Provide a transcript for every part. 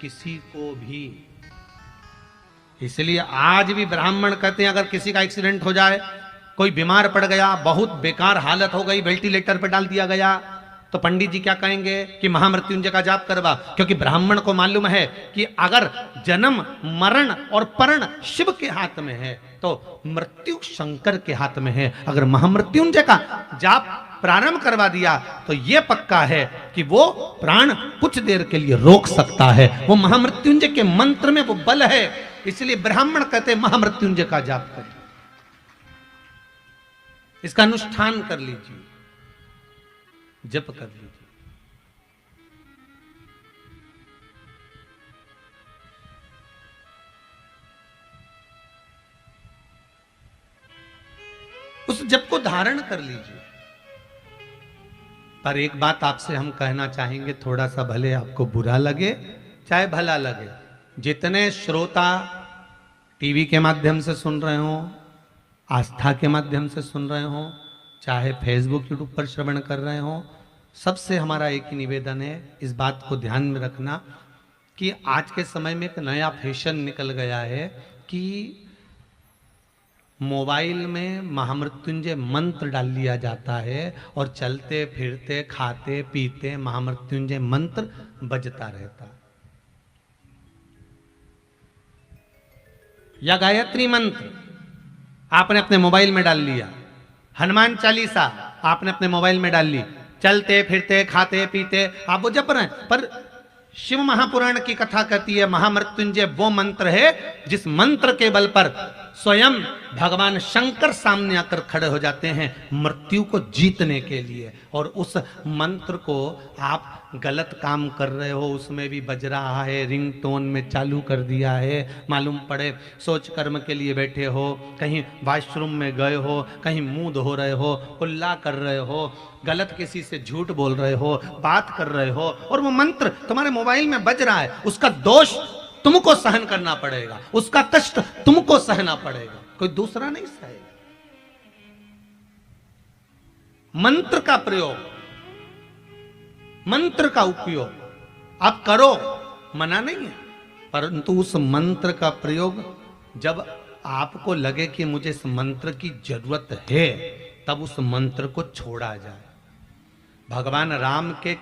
किसी को भी। इसलिए आज भी ब्राह्मण कहते हैं अगर किसी का एक्सीडेंट हो जाए, कोई बीमार पड़ गया, बहुत बेकार हालत हो गई, वेंटिलेटर पर डाल दिया गया, तो पंडित जी क्या कहेंगे कि महामृत्युंजय का जाप करवा। क्योंकि ब्राह्मण को मालूम है कि अगर जन्म मरण और परण शिव के हाथ में है तो मृत्यु शंकर के हाथ में है। अगर महामृत्युंजय का जाप प्रारंभ करवा दिया तो यह पक्का है कि वो प्राण कुछ देर के लिए रोक सकता है। वो महामृत्युंजय के मंत्र में वो बल है। इसलिए ब्राह्मण कहते हैं महामृत्युंजय का जाप करिए, इसका अनुष्ठान कर लीजिए, जप कर लीजिए। उस जप को धारण कर लीजिए। पर एक बात आपसे हम कहना चाहेंगे, थोड़ा सा भले आपको बुरा लगे चाहे भला लगे, जितने श्रोता टीवी के माध्यम से सुन रहे हो, आस्था के माध्यम से सुन रहे हो, चाहे फेसबुक यूट्यूब पर श्रवण कर रहे हो, सबसे हमारा एक ही निवेदन है, इस बात को ध्यान में रखना कि आज के समय में एक नया फैशन निकल गया है कि मोबाइल में महामृत्युंजय मंत्र डाल लिया जाता है और चलते फिरते खाते पीते महामृत्युंजय मंत्र बजता रहता है। या गायत्री मंत्र आपने अपने मोबाइल में डाल लिया, हनुमान चालीसा आपने अपने मोबाइल में डाल ली, चलते फिरते खाते पीते आप वो जप रहे हैं। पर शिव महापुराण की कथा कहती है महामृत्युंजय वो मंत्र है जिस मंत्र के बल पर स्वयं भगवान शंकर सामने आकर खड़े हो जाते हैं मृत्यु को जीतने के लिए। और उस मंत्र को आप गलत काम कर रहे हो, उसमें भी बज रहा है, रिंगटोन में चालू कर दिया है, मालूम पड़े सोच कर्म के लिए बैठे हो, कहीं वॉशरूम में गए हो, कहीं मुंह धो रहे हो, कुल्ला कर रहे हो, गलत किसी से झूठ बोल रहे हो, बात कर रहे हो और वो मंत्र तुम्हारे मोबाइल में बज रहा है, उसका दोष तुमको सहन करना पड़ेगा, उसका कष्ट तुमको सहना पड़ेगा, कोई दूसरा नहीं सहेगा। मंत्र का प्रयोग, मंत्र का उपयोग आप करो, मना नहीं है, परंतु उस मंत्र का प्रयोग जब आपको लगे कि मुझे इस मंत्र की जरूरत है तब उस मंत्र को छोड़ा जाए। भगवान राम के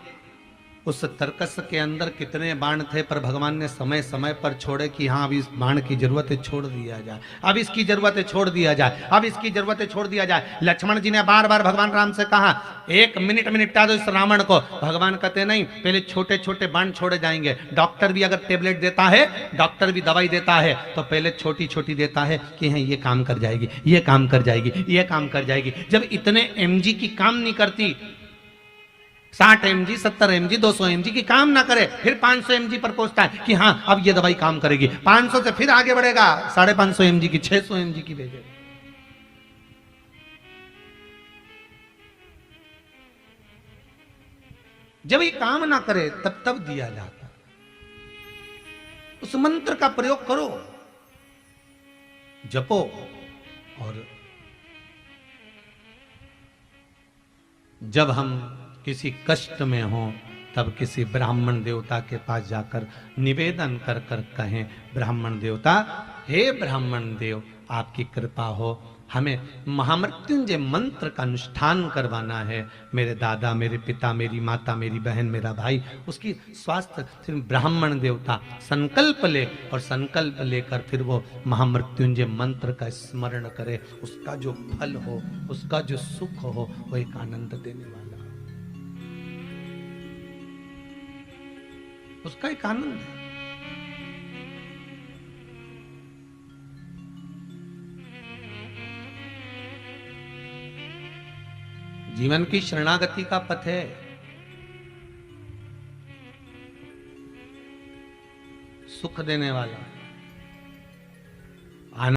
उस तर्कस के अंदर कितने बाण थे, पर भगवान ने समय समय पर छोड़े कि हाँ अब इस बाण की जरूरत है छोड़ दिया जाए, अब इसकी जरूरत है छोड़ दिया जाए, अब इसकी जरूरत है छोड़ दिया जाए। लक्ष्मण जी ने बार बार भगवान राम से कहा 1 मिनट में निपटा दो इस रावण को। भगवान कहते नहीं, पहले छोटे छोटे बाण छोड़े जाएंगे। डॉक्टर भी अगर टेबलेट देता है, डॉक्टर भी दवाई देता है तो पहले छोटी छोटी देता है कि हाँ ये काम कर जाएगी, ये काम कर जाएगी, ये काम कर जाएगी। जब इतने mg की काम नहीं करती, 60 mg 70 mg 200 mg की काम ना करे, फिर 500 mg पर पहुंचता है कि हाँ अब ये दवाई काम करेगी, 500 से फिर आगे बढ़ेगा 550 mg की, 600 mg की भेजेगा। जब ये काम ना करे तब दिया जाता। उस मंत्र का प्रयोग करो, जपो। और जब हम किसी कष्ट में हो तब किसी ब्राह्मण देवता के पास जाकर निवेदन कर कर कहें, ब्राह्मण देवता, हे ब्राह्मण देव आपकी कृपा हो, हमें महामृत्युंजय मंत्र का अनुष्ठान करवाना है। मेरे दादा, मेरे पिता, मेरी माता, मेरी बहन, मेरा भाई, उसकी स्वास्थ्य। फिर ब्राह्मण देवता संकल्प ले और संकल्प लेकर फिर वो महामृत्युंजय मंत्र का स्मरण करे। उसका जो फल हो, उसका जो सुख हो, वो एक आनंद देने वाला, उसका एक आनंद है। जीवन की शरणागति का पथ है। सुख देने वाला,